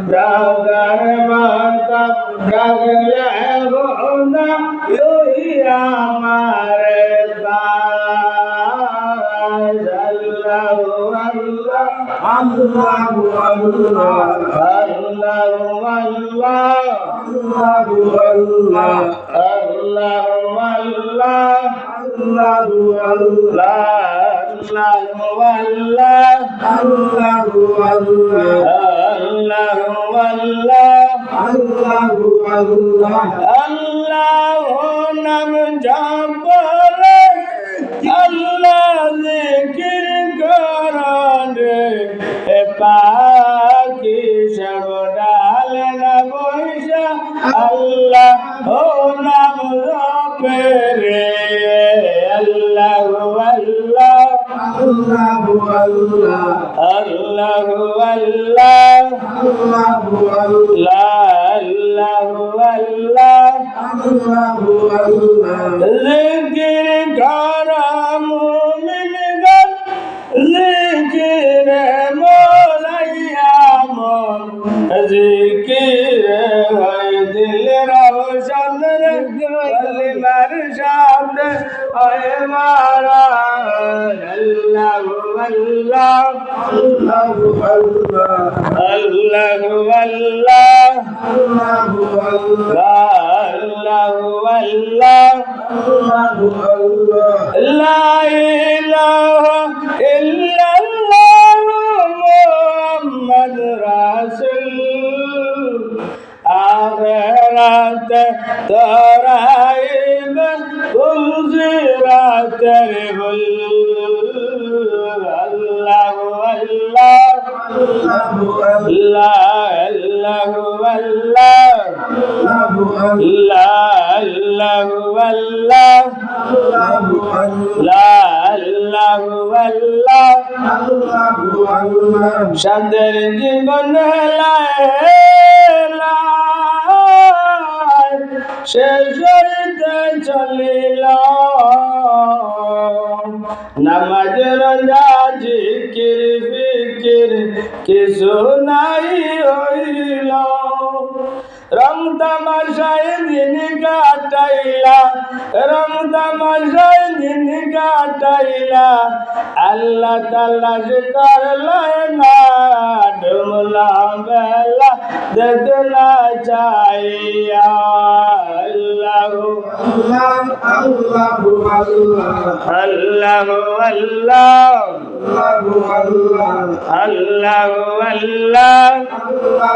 Jagar mata jagle gona yuya mare taaj Allahu Allah Allahu Allah Allahu Allah Allahu Allah Allahu Allah Allahu Allah Allahu Allah Allahu nam jabare Allah zikr karane paaki shabdal na boisha Allah nam japere Allahu Allah Allahu Allah Allahu Allah Allahu Allah Allahu Allah Allahu Allah zikr kara mu'min gan zikr molaya mon zikr hay dil roshan kalimar shabd ay mara Allahu Allah Allahu Allah Allahu Allah Allahu Allah Allahu Allah Allahu Allah La ilaha illallah Muhammad Rasul Akhirat taraib Ulzirat ribul Allahu Allah Allahu Allah Allahu Allah Allahu Allah Allahu Allah Allahu Allah Allahu Allah Allahu Allah Shader জীবন শেষ হইতে চলিল নামাজ রোজা জিকির ফিকির কিছু নাই হইল রং তামাশায় দিন কাটাইলা রং তামাশায় দিন কাটাইলা আল্লাহ তাআলা করলে না ডুমলা বেলা দেখলা চাইয়া আল্লাহু আল্লাহু আল্লাহু আল্লাহ Allahu Allah Allahu Allah Allahu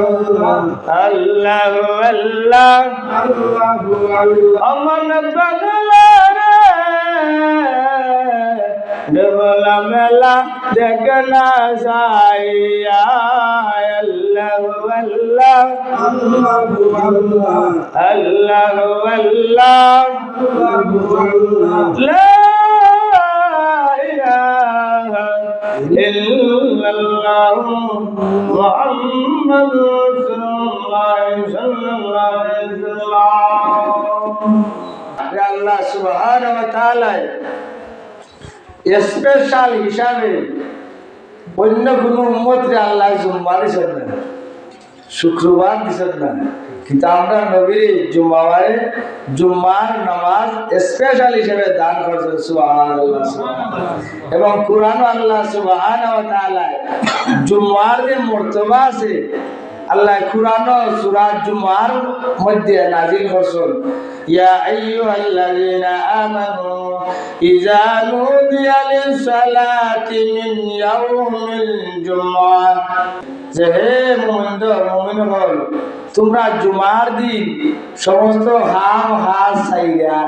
Allah Allahu Allah Allahu Allah aman bagala devala mela dekna saiya Allahu Allah Allahu Allah Allahu Allah Allahu Allah illallah Muhammad Rasulullah sallallahu alaihi wasallam Allah subhanahu wa ta'ala special হিসাবে অন্য কোনো উম্মতরে আল্লাহ জুম্মা দিছেন না শুক্রবার দিছেন না কিন্তু আমরা নবীর জুম্মাবারে জুম্মার নামাজ স্পেশাল হিসেবে দান করছেন সুবহানাল্লাহ এবং কুরআন আল্লাহ সুবহানাহু ওয়া তাআলা জুম্মার যে মর্তবা আছে আল্লাহ কুরআন সূরা জুমার মধ্যে নাযিল করছেন ইয়া আইয়ুহাল্লাযীনা আমানু ইযা নুদিয়া লিস-সালাতি মিন ইয়াউমিল জুমআহ যে হে মুমিনগণ তোমরা জুমার দিন সমস্ত হাম হাস ছাইরা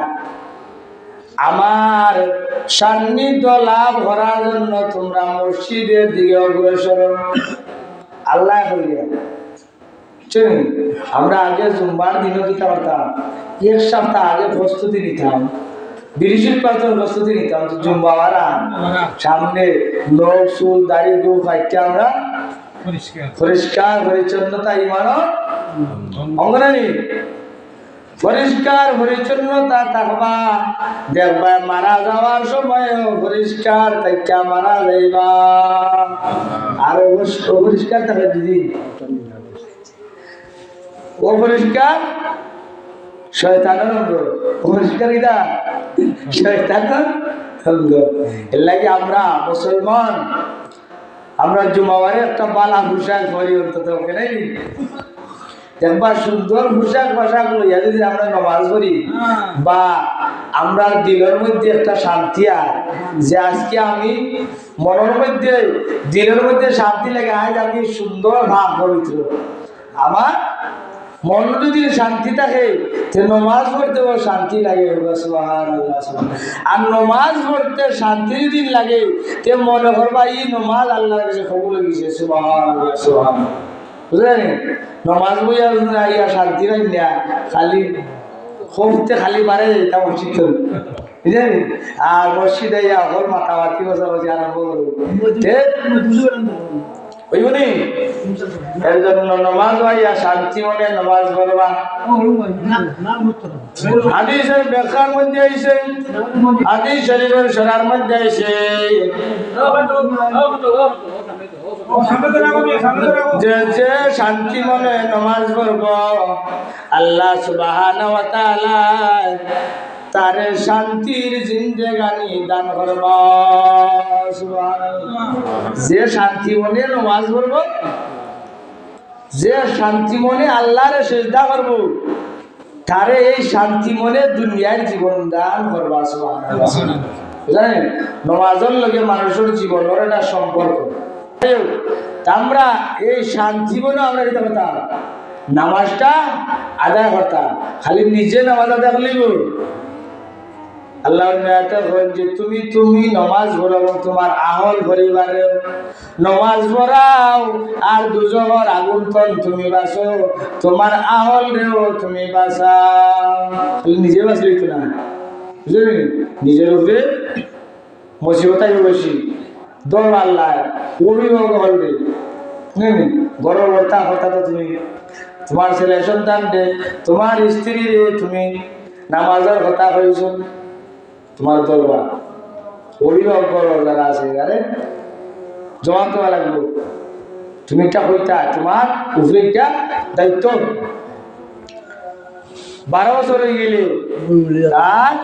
আমার সান্নিধ্য লাভ করার জন্য তোমরা মসজিদের দিকে অগ্রসর আল্লাহ হইয়া আমরা আগে জুম্বার দিনও দিতে পারতাম, এক সপ্তাহ আগে প্রস্তুতি নিতাম, বৃহস্পতিবার প্রস্তুতি নিতাম তো জুম্বাওয়ারা সামনে লোক চুল দাড়ি গু ফাইটে আমরা পরিষ্কার পরিচ্ছন্নতা ইমানও অঙ্গনানি পরিষ্কার পরিচ্ছন্নতা থাকবা, দেখবা মারা যাওয়ার সময় পরিষ্কার থাকা মারা যাইবা। আর অপরিষ্কার থাকে দিদি, অপরিষ্কার শয়তানের অঙ্গ, অপরিষ্কার কিনা শয়তানের অঙ্গ। এর লাগে আমরা মুসলমান, আমরা জুমাবারে একটা বালা পোশাক পরি অন্তত, নাই দেখবা সুন্দর পোশাক পোশাক লইয়া যদি আমরা নামাজ পড়ি, বা আমরা দিলের মধ্যে একটা শান্তি আর যে আজকে আমি মনের মধ্যে দিলের মধ্যে শান্তি লাগে, আজ আমি সুন্দর ভাব পবিত্র, আমার মন যদি শান্তি থাকে তো নমাজ পড়তেও শান্তি লাগে। আর নমাজ পড়তে শান্তি যদি লাগে তে মনে করবা এই নমাজ আল্লাহর কাছে কবুল হয়েছে। সুবহানাল্লাহ সুবহানাল্লাহ, বুঝলেন? নমাজ বইয়া ইয়া শান্তি নাই না, খালি খোঁজতে খালি বাড়ে তা মসজিদ, বুঝলেন? আর মসজিদে ইয়া হল মাতামাতি বসাবসি আরম্ভ করবো, ওইবনি এর জন্য নমাজ ভাইয়া শান্তি মনে নমাজ পড়বা। হাদিসের ব্যাখ্যার মধ্যে আইছে, হাদিস শরীফের শরার মধ্যে আইছে যে শান্তি মনে নমাজ পড়ব আল্লাহ সুবহানাহু ওয়া তাআলা তারে শান্তির জিন্দেগানি দান করব। সুবহানাল্লাহ, যে শান্তি মনে নামাজ পড়ব, যে শান্তি মনে আল্লাহরে সিজদা করব, তারে এই শান্তি মনে দুনিয়ার জীবন দান করব। সুবহানাল্লাহ, জানেন নামাজের লগে মানুষের জীবনের একটা সম্পর্ক। আমরা এই শান্তি মনে আমরা এটা করতাম, নামাজটা আদায় করতাম, খালি নিজে নামাজ আদায় করলেই আল্লাহর নিয়াতে হয় যে তুমি তুমি নমাজ পড়াও, তোমার আহল পরিবারে নমাজ পড়াও, আর দুজনের আগুন তন তুমি বাঁচো, তোমার আহল রেও তুমি বাঁচাও। নিজে বাঁচলি তো না, বুঝলি? নিজের উপরে মুসিবতাই বেশি, দল আল্লাহ অভিভাবক হলবে গর্ভবর্তা হতা তো তুমি, তোমার ছেলে সন্তান রে, তোমার স্ত্রী রে তুমি নামাজের কথা হয়েছ, তোমার দরবার অভিভাবক যারা আছে আরে জবাব দেওয়া লাগলো, তুমি এটা হইতা, তোমার উপরে এটা দায়িত্ব। 12 বছর হয়ে গেলে আর